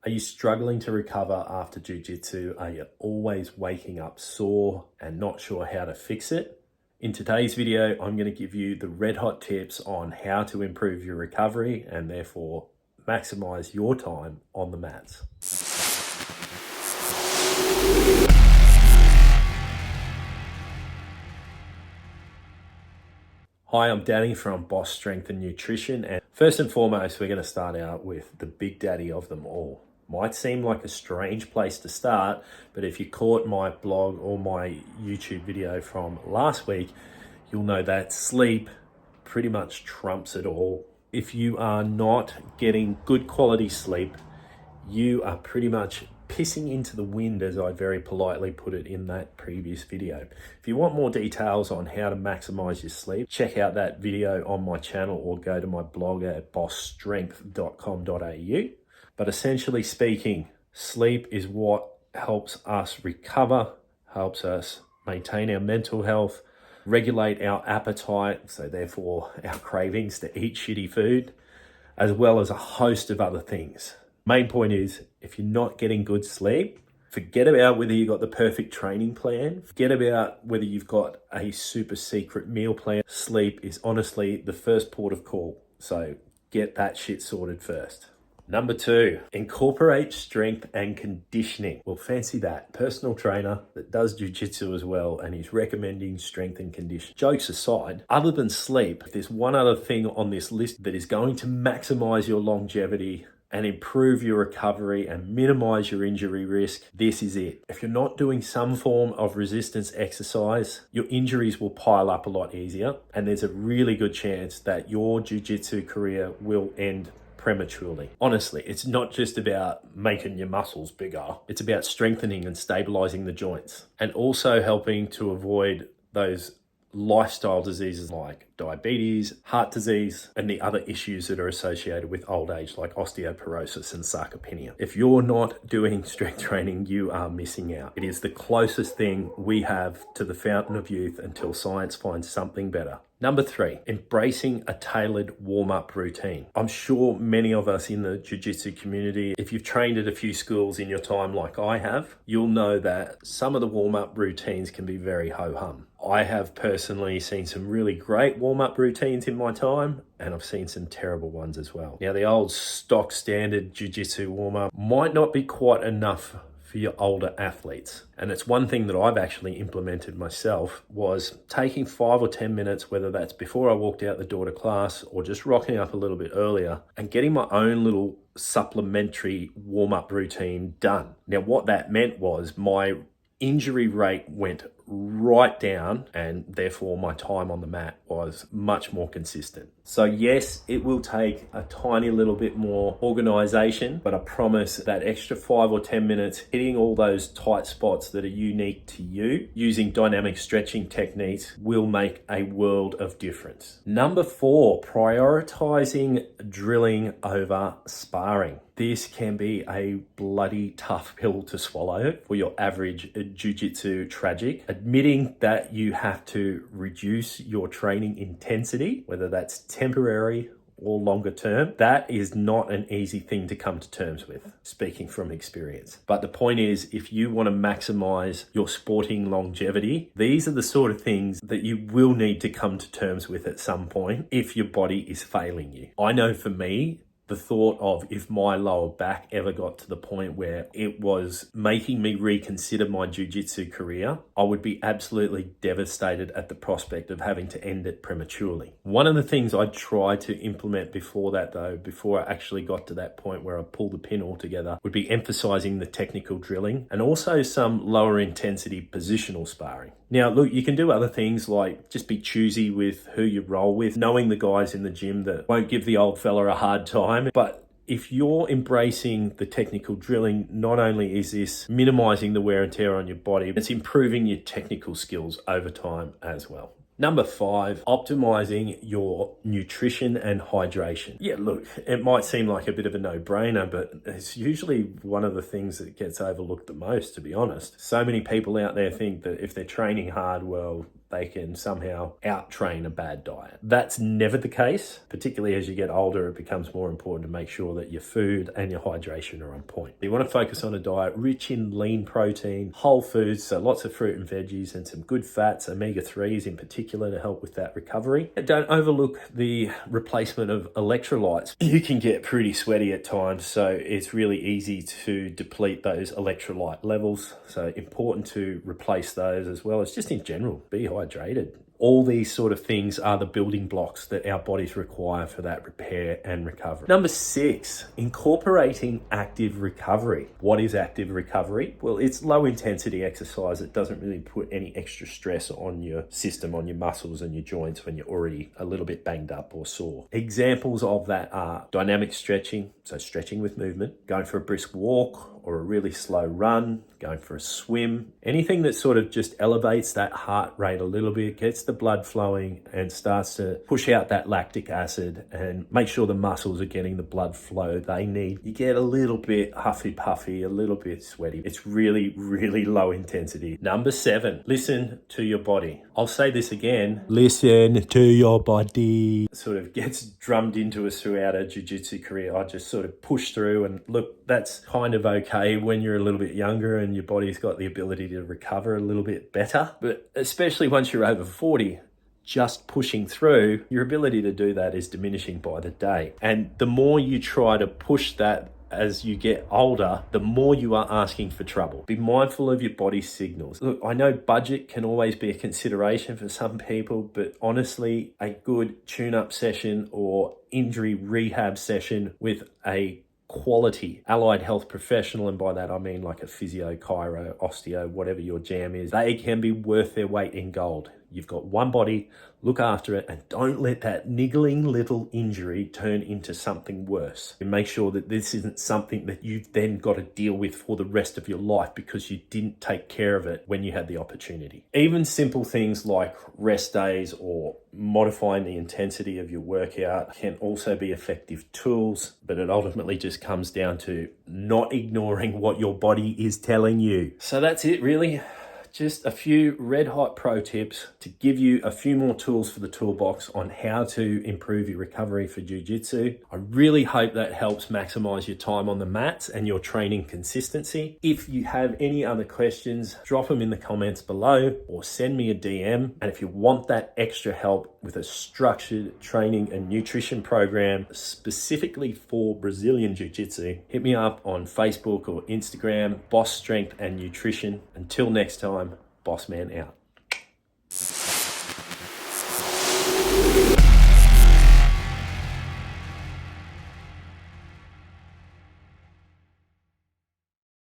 Are you struggling to recover after jiu-jitsu? Are you always waking up sore and not sure how to fix it? In today's video, I'm going to give you the red hot tips on how to improve your recovery and therefore maximize your time on the mats. Hi, I'm Danny from Boss Strength and Nutrition, and first and foremost, we're going to start out with the big daddy of them all. Might seem like a strange place to start, but if you caught my blog or my YouTube video from last week, you'll know that sleep pretty much trumps it all. If you are not getting good quality sleep, you are pretty much pissing into the wind, as I very politely put it in that previous video. If you want more details on how to maximize your sleep, check out that video on my channel or go to my blog at bossstrength.com.au. But essentially speaking, sleep is what helps us recover, helps us maintain our mental health, regulate our appetite, so therefore our cravings to eat shitty food, as well as a host of other things. Main point is, if you're not getting good sleep, forget about whether you've got the perfect training plan. Forget about whether you've got a super secret meal plan. Sleep is honestly the first port of call. So get that shit sorted first. Number 2, incorporate strength and conditioning. Well, fancy that. Personal trainer that does jiu-jitsu as well, and he's recommending strength and conditioning. Jokes aside, other than sleep, if there's one other thing on this list that is going to maximize your longevity and improve your recovery and minimize your injury risk, this is it. If you're not doing some form of resistance exercise, your injuries will pile up a lot easier, and there's a really good chance that your jiu-jitsu career will end prematurely. Honestly, it's not just about making your muscles bigger. It's about strengthening and stabilizing the joints, and also helping to avoid those lifestyle diseases like diabetes, heart disease, and the other issues that are associated with old age like osteoporosis and sarcopenia. If you're not doing strength training, you are missing out. It is the closest thing we have to the fountain of youth until science finds something better. Number 3, embracing a tailored warm-up routine. I'm sure many of us in the jiu-jitsu community, if you've trained at a few schools in your time like I have, you'll know that some of the warm-up routines can be very ho-hum. I have personally seen some really great warm-up routines in my time, and I've seen some terrible ones as well. Now, the old stock standard jiu-jitsu warm-up might not be quite enough for your older athletes. And it's one thing that I've actually implemented myself, was taking 5 or 10 minutes, whether that's before I walked out the door to class or just rocking up a little bit earlier, and getting my own little supplementary warm-up routine done. Now, what that meant was my injury rate went right down, and therefore my time on the mat was much more consistent. So yes, it will take a tiny little bit more organization, but I promise that extra 5 or 10 minutes hitting all those tight spots that are unique to you using dynamic stretching techniques will make a world of difference. Number 4, prioritizing drilling over sparring. This can be a bloody tough pill to swallow for your average jiu-jitsu tragic. Admitting that you have to reduce your training intensity, whether that's temporary or longer term, that is not an easy thing to come to terms with, speaking from experience. But the point is, if you want to maximize your sporting longevity, these are the sort of things that you will need to come to terms with at some point if your body is failing you. I know for me, the thought of if my lower back ever got to the point where it was making me reconsider my jiu-jitsu career, I would be absolutely devastated at the prospect of having to end it prematurely. One of the things I tried to implement before that though, before I actually got to that point where I pulled the pin altogether, would be emphasizing the technical drilling and also some lower intensity positional sparring. Now, look, you can do other things like just be choosy with who you roll with, knowing the guys in the gym that won't give the old fella a hard time. But if you're embracing the technical drilling, not only is this minimizing the wear and tear on your body, it's improving your technical skills over time as well. Number 5, optimizing your nutrition and hydration. Yeah, look, it might seem like a bit of a no-brainer, but it's usually one of the things that gets overlooked the most, to be honest. So many people out there think that if they're training hard, well, they can somehow out-train a bad diet. That's never the case. Particularly as you get older, it becomes more important to make sure that your food and your hydration are on point. You want to focus on a diet rich in lean protein, whole foods, so lots of fruit and veggies, and some good fats, omega-3s in particular, to help with that recovery. And don't overlook the replacement of electrolytes. You can get pretty sweaty at times, so it's really easy to deplete those electrolyte levels. So important to replace those, as well as just in general, be hydrated. All these sort of things are the building blocks that our bodies require for that repair and recovery. Number 6, incorporating active recovery. What is active recovery? Well, it's low intensity exercise. It doesn't really put any extra stress on your system, on your muscles and your joints when you're already a little bit banged up or sore. Examples of that are dynamic stretching, so stretching with movement, going for a brisk walk or a really slow run, going for a swim, anything that sort of just elevates that heart rate a little bit, gets the blood flowing and starts to push out that lactic acid and make sure the muscles are getting the blood flow they need. You get a little bit huffy puffy, a little bit sweaty. It's really, really low intensity. Number 7, listen to your body. I'll say this again, listen to your body. It sort of gets drummed into us throughout our jiu-jitsu career. I just sort of push through, and look, that's kind of okay when you're a little bit younger and your body's got the ability to recover a little bit better. But especially once you're over 40, just pushing through, your ability to do that is diminishing by the day. And the more you try to push that as you get older, the more you are asking for trouble. Be mindful of your body's signals. Look, I know budget can always be a consideration for some people, but honestly, a good tune-up session or injury rehab session with a quality allied health professional, and by that I mean like a physio, chiro, osteo, whatever your jam is, they can be worth their weight in gold. You've got one body, look after it, and don't let that niggling little injury turn into something worse. And make sure that this isn't something that you've then got to deal with for the rest of your life because you didn't take care of it when you had the opportunity. Even simple things like rest days or modifying the intensity of your workout can also be effective tools, but it ultimately just comes down to not ignoring what your body is telling you. So that's it, really. Just a few red hot pro tips to give you a few more tools for the toolbox on how to improve your recovery for jiu-jitsu. I really hope that helps maximize your time on the mats and your training consistency. If you have any other questions, drop them in the comments below or send me a DM. And if you want that extra help with a structured training and nutrition program specifically for Brazilian Jiu-Jitsu, hit me up on Facebook or Instagram, Boss Strength and Nutrition. Until next time, Boss Man out.